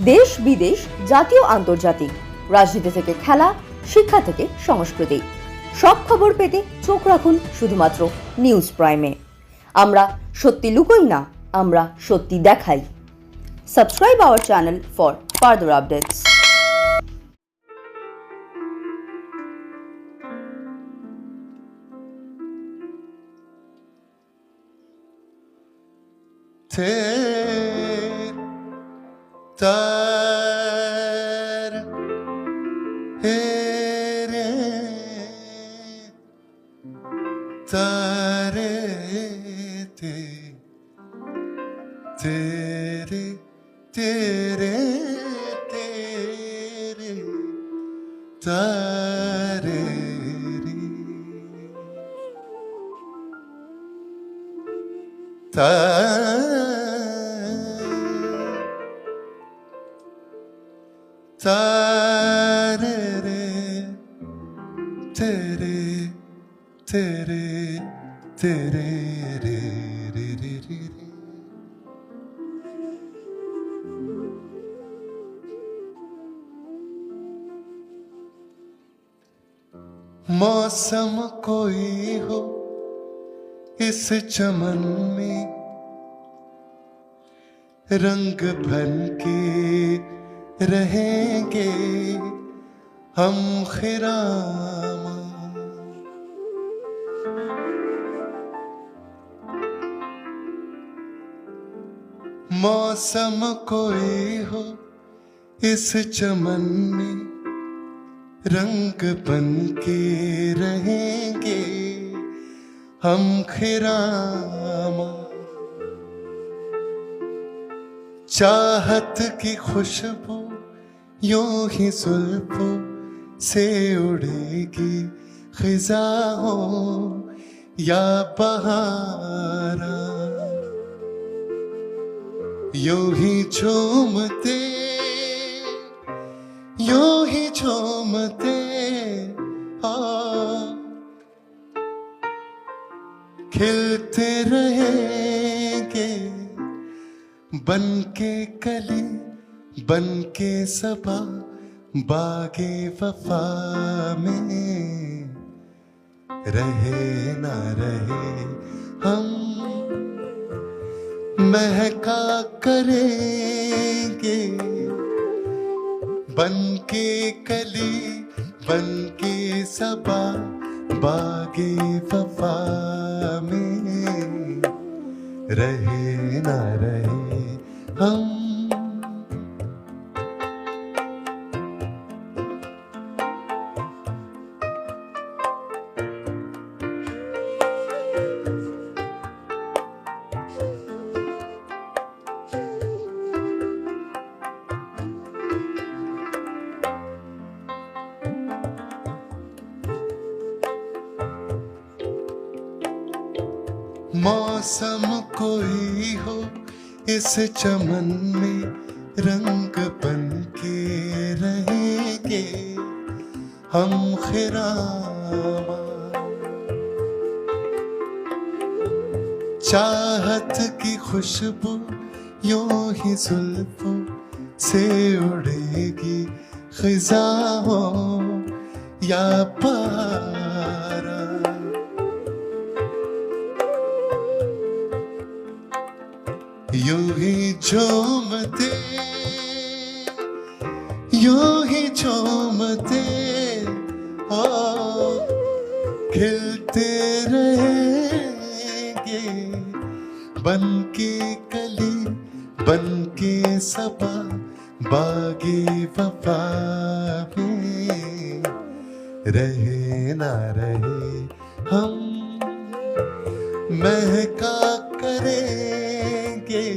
দেশ বিদেশ, জাতীয় আন্তর্জাতিক, রাজনীতি থেকে খেলা, শিক্ষা থেকে সংস্কৃতি, সব খবর পেতে চোখ রাখুন শুধুমাত্র নিউজ প্রাইমে। আমরা সত্যি লুকোই না, আমরা সত্যি দেখাই। Subscribe our channel for further updates. तार हेरे तारे ते तेरे तेरे तेरे तारे रे तारे रे तेरे तेरे तेरे रे रे रे रे रे। मौसम कोई हो इस चमन में, रंग भन के रहेंगे हम खिरामा। मौसम कोई हो इस चमन में, रंग बन के रहेंगे हम खिरामा। चाहत की खुशबू यूं ही जुल्फों से उड़ेगी खिजाओं या बहारा। यूं ही झूमते खिलते रहेंगे बन के कली बन के सबा बागे वफा में। रहे ना रहे हम महका करेंगे बन के कली बन के सबा बागे वफा में। रहे ना रहे हम। मौसम कोई हो इस चमन में, रंग बन के रहेंगे हम खिरामा। चाहत की खुशबू यूं ही जुल्फों से उड़ेगी खिजाओं या पारा। यूं ही झूमते हो खिलते रहेंगे बन के कली बन के सबा बागे वफा में। रहे ना रहे हम महका करेंगे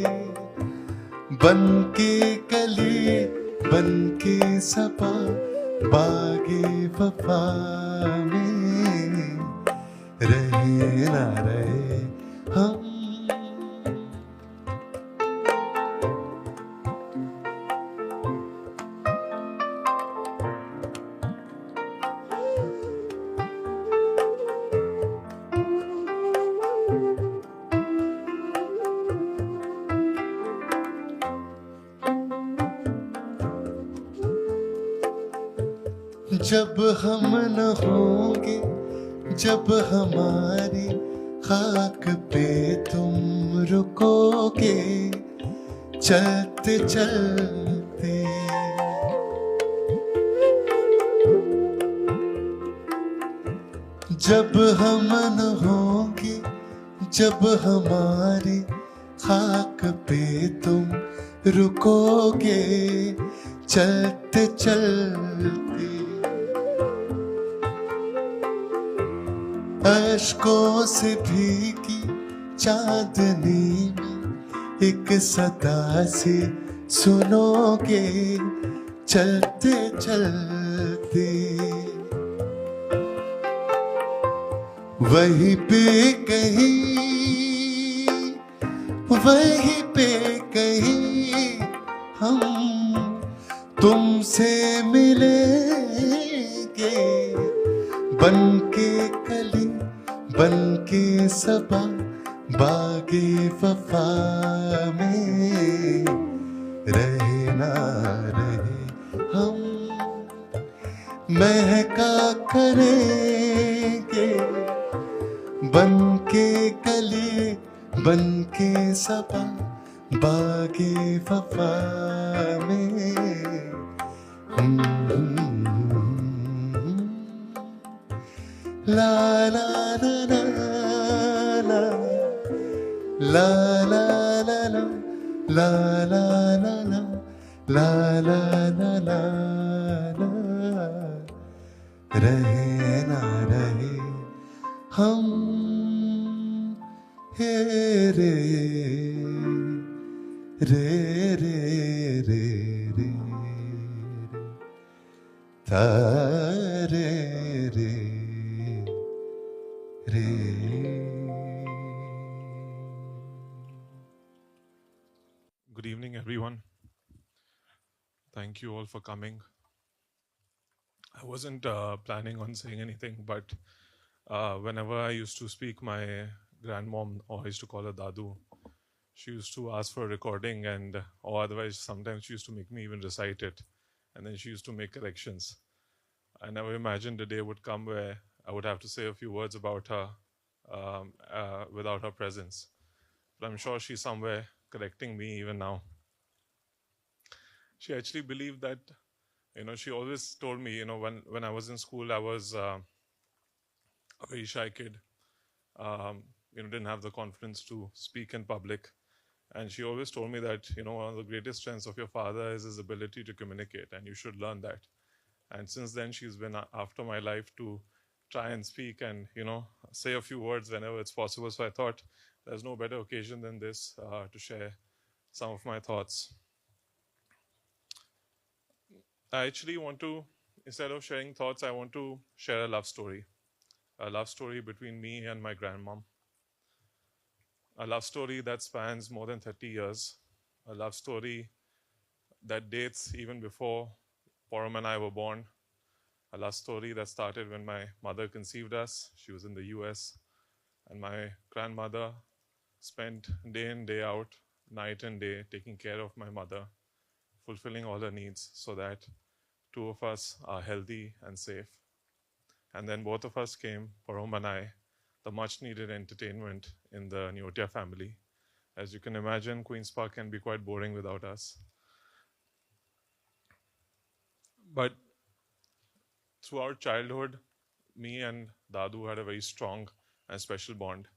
बन के कली बन के सबा बागे वफा में। रहे ना रहे हम। जब हम न होंगे, जब हमारी खाक पे तुम रुकोगे, चलते चलते जब हम न होंगे, जब हमारी खाक पे तुम रुकोगे, चलते चलते अश्कों से भीगी चांदनी में एक सदा से सुनोगे, चलते चलते वहीं पे कहीं, वहीं पे कहीं हम तुमसे मिलेंगे, बनके कली, बनके सबा, बागे वफा में रहे ना रहे हम, महका करेंगे, बनके कली, बनके सबा, बागे वफा में ला ला ला ला ला ला ला ला ला ला ला ला ला ला ला, रहे ना रहे हम, हे रे रे रे रे रे था रे रे रे. Good evening, everyone. Thank you all for coming. I wasn't planning on saying anything, but whenever I used to speak, my grandmom, or I used to call her Dadu, she used to ask for a recording, and or otherwise sometimes she used to make me even recite it, and then she used to make corrections. I never imagined a day would come where I would have to say a few words about her without her presence. But I'm sure she's somewhere correcting me even now. She actually believed that, she always told me, when I was in school, I was a very shy kid, didn't have the confidence to speak in public. And she always told me that, one of the greatest strengths of your father is his ability to communicate, and you should learn that. And since then, she's been after my life to try and speak and, say a few words whenever it's possible. So I thought there's no better occasion than this to share some of my thoughts. I actually want to, instead of sharing thoughts, I want to share a love story between me and my grandmom. A love story that spans more than 30 years, a love story that dates even before Param and I were born, a love story that started when my mother conceived us. She was in the US, and my grandmother spent day in, day out, night and day, taking care of my mother, fulfilling all her needs so that two of us are healthy and safe. And then both of us came, Param and I, the much needed entertainment in the Neotia family. As you can imagine, Queen's Park can be quite boring without us. But throughout childhood, me and Dadu had a very strong and special bond.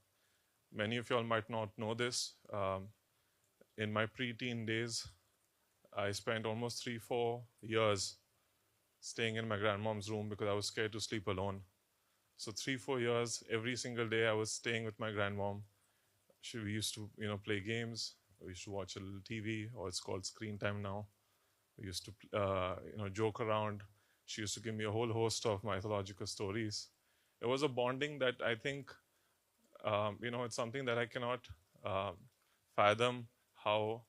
Many of y'all might not know this. In my pre-teen days, I spent almost 3-4 years staying in my grandmom's room because I was scared to sleep alone. So 3-4 years, every single day I was staying with my grandmom. We used to, play games. We used to watch a little TV, or it's called screen time now. We used to, joke around. She used to give me a whole host of mythological stories. It was a bonding that I think, it's something that I cannot fathom how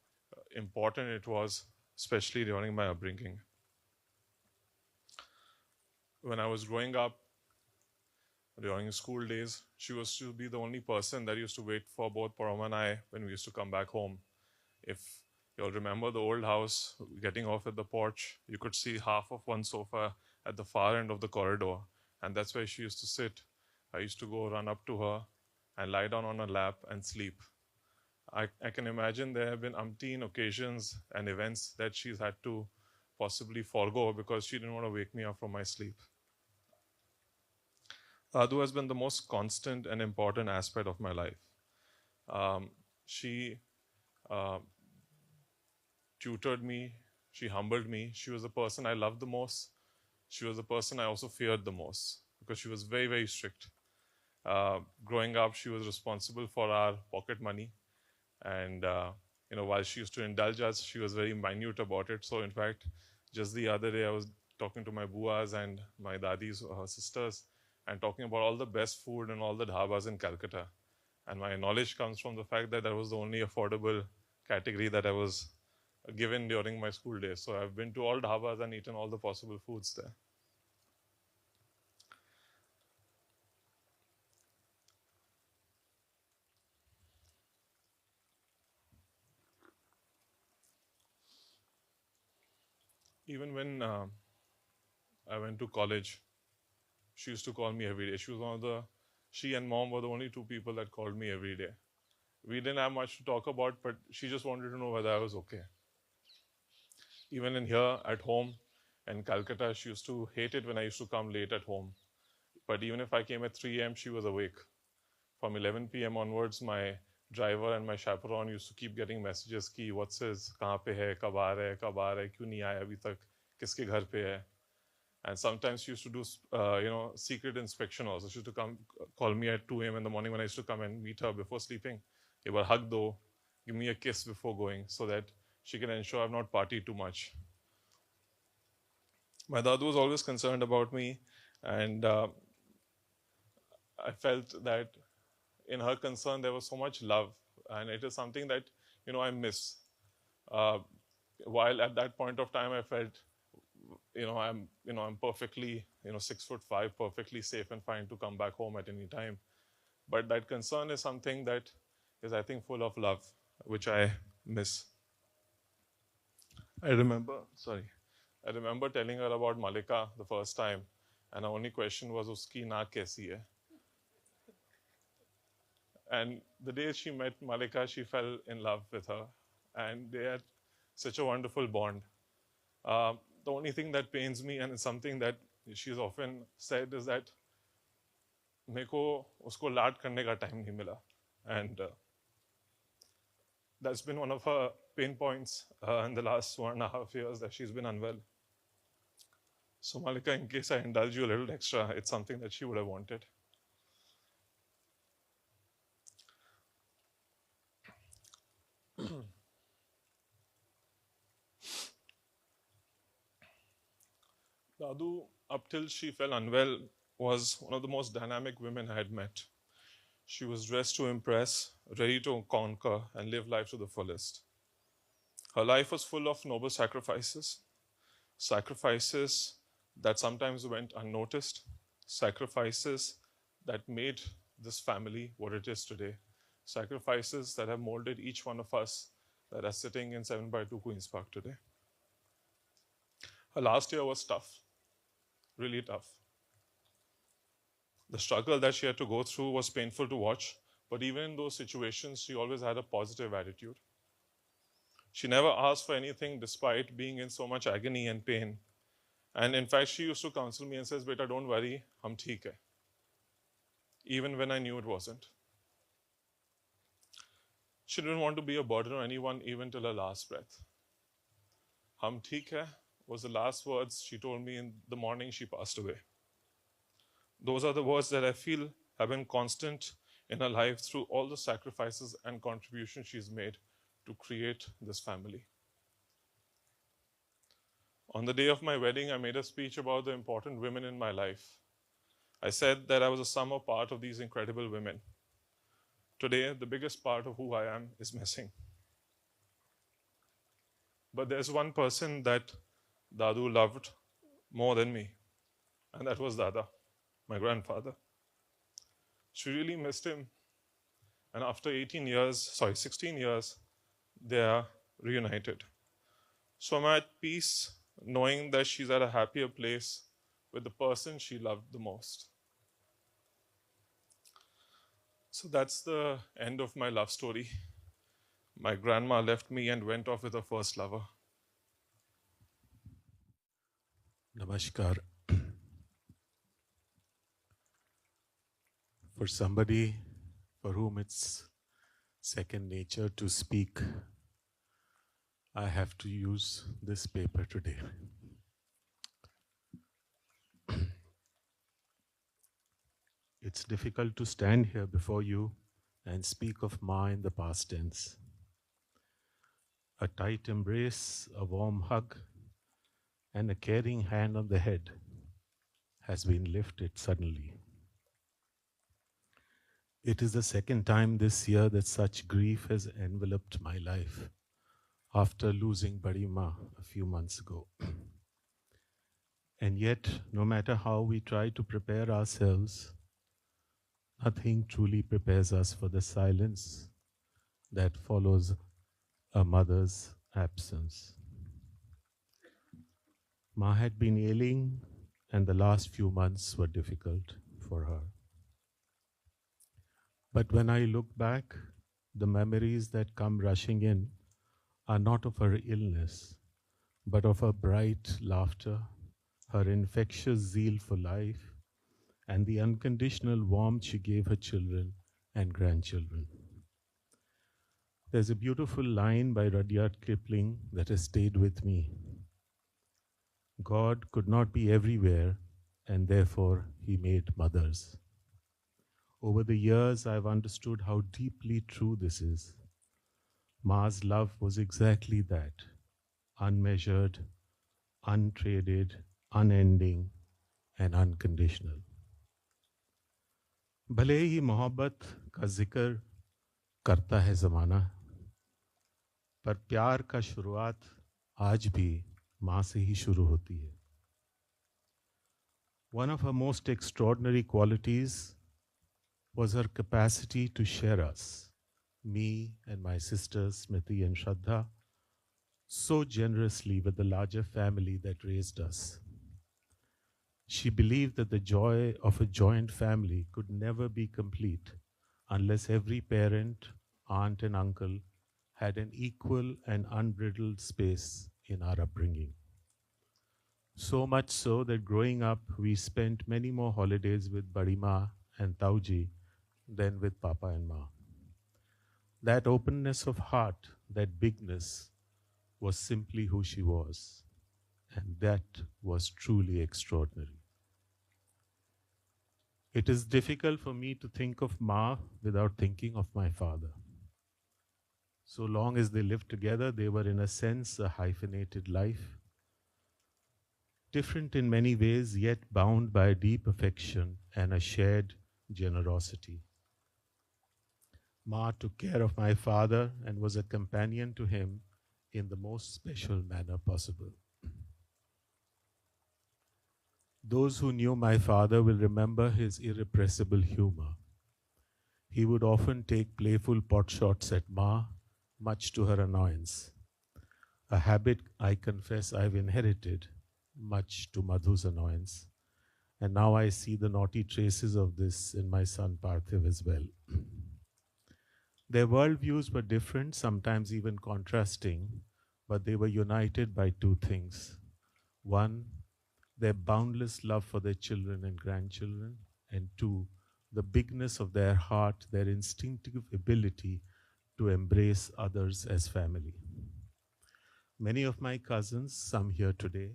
important it was, especially during my upbringing. When I was growing up, during school days, she was to be the only person that used to wait for both Param and I when we used to come back home. If you'll remember the old house, getting off at the porch, you could see half of one sofa at the far end of the corridor, and that's where she used to sit. I used to go run up to her and lie down on her lap and sleep. I can imagine there have been umpteen occasions and events that she's had to possibly forego because she didn't want to wake me up from my sleep. Adu has been the most constant and important aspect of my life. She tutored me, she humbled me. She was the person I loved the most. She was the person I also feared the most because she was very, very strict. Growing up, she was responsible for our pocket money. And, while she used to indulge us, she was very minute about it. So, in fact, just the other day, I was talking to my buas and my dadis, her sisters, and talking about all the best food and all the dhabas in Calcutta. And my knowledge comes from the fact that that was the only affordable category that I was given during my school days. So I've been to all dhabas and eaten all the possible foods there. Even when I went to college, she used to call me every day. She and mom were the only two people that called me every day. We didn't have much to talk about, but she just wanted to know whether I was okay. Even in here at home in Calcutta, she used to hate it when I used to come late at home. But even if I came at 3 a.m., she was awake. From 11 p.m. onwards, my driver and my chaperone used to keep getting messages ki what's his, kahan pe hai, kab aa hai, kyun nahi aaya abhi tak, kiske ghar pe hai. And sometimes she used to do, secret inspection also. She used to come call me at 2 a.m. in the morning when I used to come and meet her before sleeping. Give her a hug though, give me a kiss before going so that she can ensure I've not partied too much. My dadu was always concerned about me, and I felt that in her concern there was so much love, and it is something that I miss. While at that point of time I felt I'm perfectly 6'5", perfectly safe and fine to come back home at any time. But that concern is something that is, I think, full of love, which I miss. I remember telling her about Malika the first time, and her only question was, "Uski naak kaisi hai?" And the day she met Malika, she fell in love with her, and they had such a wonderful bond. The only thing that pains me, and it's something that she's often said, is that meko usko laad karne ka time nahi mila. And that's been one of her pain points in the last 1.5 years, that she's been unwell. So Malika, in case I indulge you a little extra, it's something that she would have wanted. Dadu, up till she fell unwell, was one of the most dynamic women I had met. She was dressed to impress, ready to conquer and live life to the fullest. Her life was full of noble sacrifices that sometimes went unnoticed, sacrifices that made this family what it is today, sacrifices that have molded each one of us that are sitting in 7x2 Queen's Park today. Her last year was tough, really tough. The struggle that she had to go through was painful to watch, but even in those situations, she always had a positive attitude. She never asked for anything despite being in so much agony and pain. And in fact, she used to counsel me and says, "Beta, don't worry, hum theek hai." Even when I knew it wasn't. She didn't want to be a burden on anyone, even till her last breath. Hum theek hai was the last words she told me in the morning she passed away. Those are the words that I feel have been constant in her life through all the sacrifices and contributions she's made to create this family. On the day of my wedding, I made a speech about the important women in my life. I said that I was a summer part of these incredible women. Today, the biggest part of who I am is missing. But there's one person that Dadu loved more than me, and that was Dada, my grandfather. She really missed him. And after 16 years, they are reunited. So I'm at peace knowing that she's at a happier place with the person she loved the most. So that's the end of my love story. My grandma left me and went off with her first lover. Namaskar. For somebody for whom it's second nature to speak, I have to use this paper today. It's difficult to stand here before you and speak of Ma in the past tense. A tight embrace, a warm hug, and a caring hand on the head has been lifted suddenly. It is the second time this year that such grief has enveloped my life after losing Badi Ma a few months ago. And yet, no matter how we try to prepare ourselves, nothing truly prepares us for the silence that follows a mother's absence. Ma had been ailing, and the last few months were difficult for her. But when I look back, the memories that come rushing in are not of her illness, but of her bright laughter, her infectious zeal for life, and the unconditional warmth she gave her children and grandchildren. There's a beautiful line by Rudyard Kipling that has stayed with me. God could not be everywhere, and therefore he made mothers. Over the years, I've understood how deeply true this is. Ma's love was exactly that, unmeasured, untraded, unending, and unconditional. भले ही मोहब्बत का जिक्र करता है ज़माना, पर प्यार का शुरुआत आज भी माँ से ही शुरू होती है. One of her most extraordinary qualities was her capacity to share us, me and my sisters Smriti and Shraddha, so generously with the larger family that raised us. She believed that the joy of a joint family could never be complete unless every parent, aunt and uncle had an equal and unbridled space in our upbringing. So much so that growing up, we spent many more holidays with Badi Ma and Tauji than with Papa and Ma. That openness of heart, that bigness, was simply who she was. And that was truly extraordinary. It is difficult for me to think of Ma without thinking of my father. So long as they lived together, they were in a sense a hyphenated life, different in many ways, yet bound by a deep affection and a shared generosity. Ma took care of my father and was a companion to him in the most special manner possible. Those who knew my father will remember his irrepressible humor. He would often take playful potshots at Ma, much to her annoyance. A habit I confess I've inherited, much to Madhu's annoyance. And now I see the naughty traces of this in my son Parthiv as well. Their worldviews were different, sometimes even contrasting, but they were united by two things. One, their boundless love for their children and grandchildren, and two, the bigness of their heart, their instinctive ability to embrace others as family. Many of my cousins, some here today,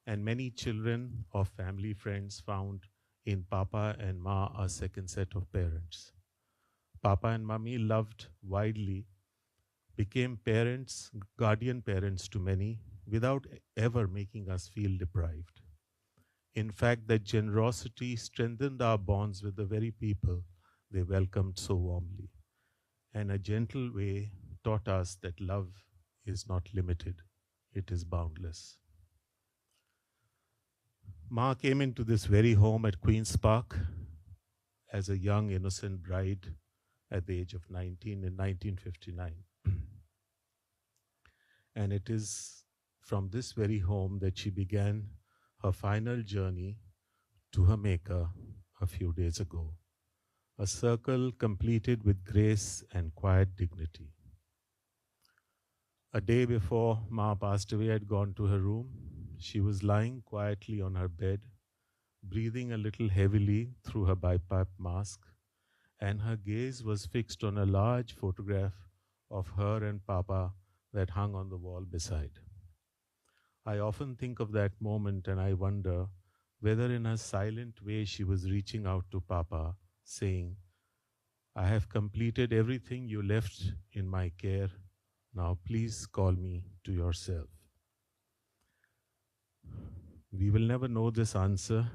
and many children of family friends found in Papa and Ma a second set of parents. Papa and Mummy loved widely, became parents, guardian parents to many, without ever making us feel deprived. In fact, that generosity strengthened our bonds with the very people they welcomed so warmly, and a gentle way taught us that love is not limited, it is boundless. Ma came into this very home at Queen's Park as a young innocent bride at the age of 19 in 1959. And it is from this very home that she began her final journey to her Maker a few days ago. A circle completed with grace and quiet dignity. A day before Ma passed away, I had gone to her room. She was lying quietly on her bed, breathing a little heavily through her BiPAP mask, and her gaze was fixed on a large photograph of her and Papa that hung on the wall beside. I often think of that moment and I wonder whether in a silent way she was reaching out to Papa, saying, I have completed everything you left in my care. Now please call me to yourself. We will never know this answer.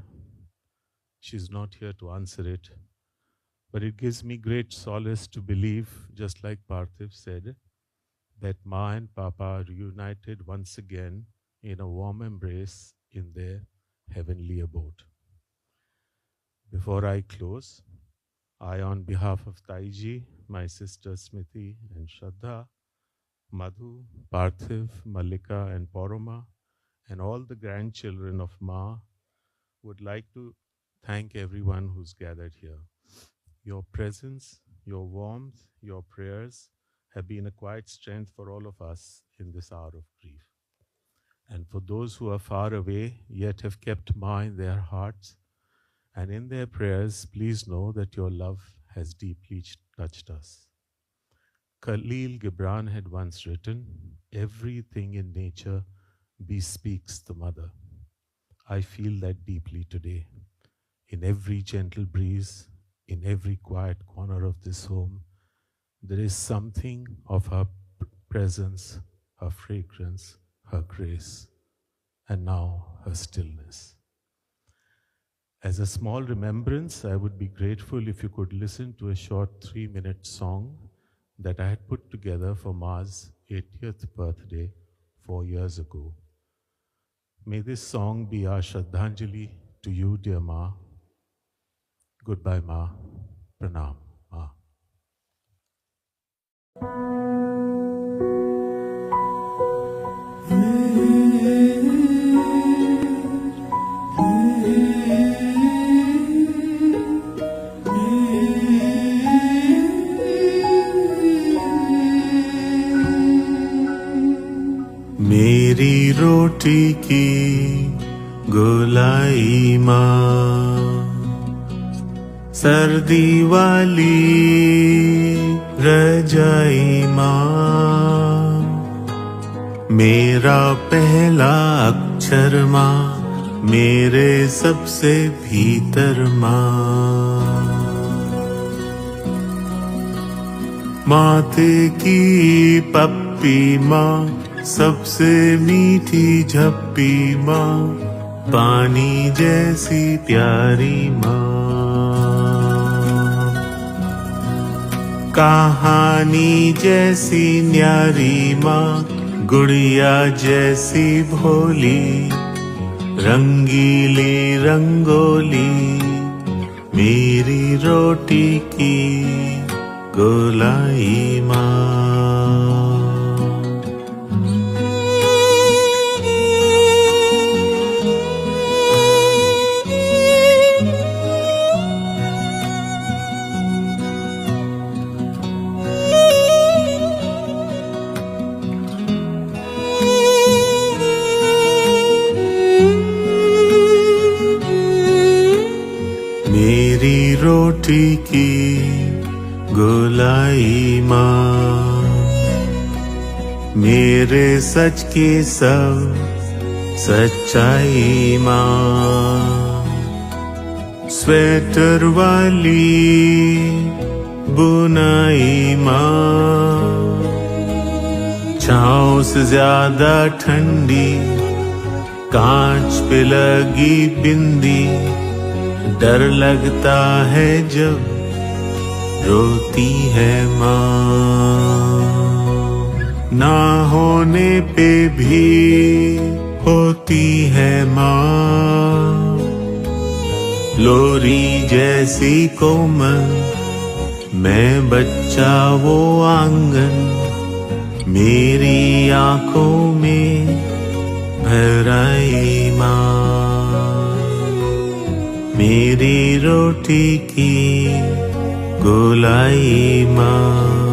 She's not here to answer it. But it gives me great solace to believe, just like Parthiv said, that Ma and Papa are reunited once again in a warm embrace in their heavenly abode. Before I close, I, on behalf of Taiji, my sister Smriti and Shraddha, Madhu, Parthiv, Malika and Poroma, and all the grandchildren of Ma, would like to thank everyone who's gathered here. Your presence, your warmth, your prayers have been a quiet strength for all of us in this hour of grief. And for those who are far away, yet have kept Ma in their hearts and in their prayers, please know that your love has deeply touched us. Khalil Gibran had once written, everything in nature bespeaks the mother. I feel that deeply today. In every gentle breeze, in every quiet corner of this home, there is something of her presence, her fragrance, her grace, and now her stillness. As a small remembrance, I would be grateful if you could listen to a short 3-minute song that I had put together for Ma's 80th birthday 4 years ago. May this song be our Shraddhanjali to you, dear Ma. Goodbye, Ma. Pranam, Ma. मेरी रोटी की गोलाई माँ, सर्दी वाली रजाई माँ, मेरा पहला अक्षर माँ, मेरे सबसे भीतर माँ, माथे की पप्पी माँ, सबसे मीठी झप्पी माँ, पानी जैसी प्यारी माँ, कहानी जैसी न्यारी माँ, गुड़िया जैसी भोली, रंगीली रंगोली, मेरी रोटी की गोलाई माँ। मेरी रोटी की गोलाई माँ, मेरे सच की सब सच्चाई माँ, स्वेटर वाली बुनाई माँ, छाँव से ज्यादा ठंडी, कांच पे लगी बिंदी, डर लगता है जब रोती है माँ, ना होने पे भी होती है माँ, लोरी जैसी कोमल, मैं बच्चा वो आंगन, मेरी आंखों में भर आई माँ। मेरी रोटी की गोलाई माँ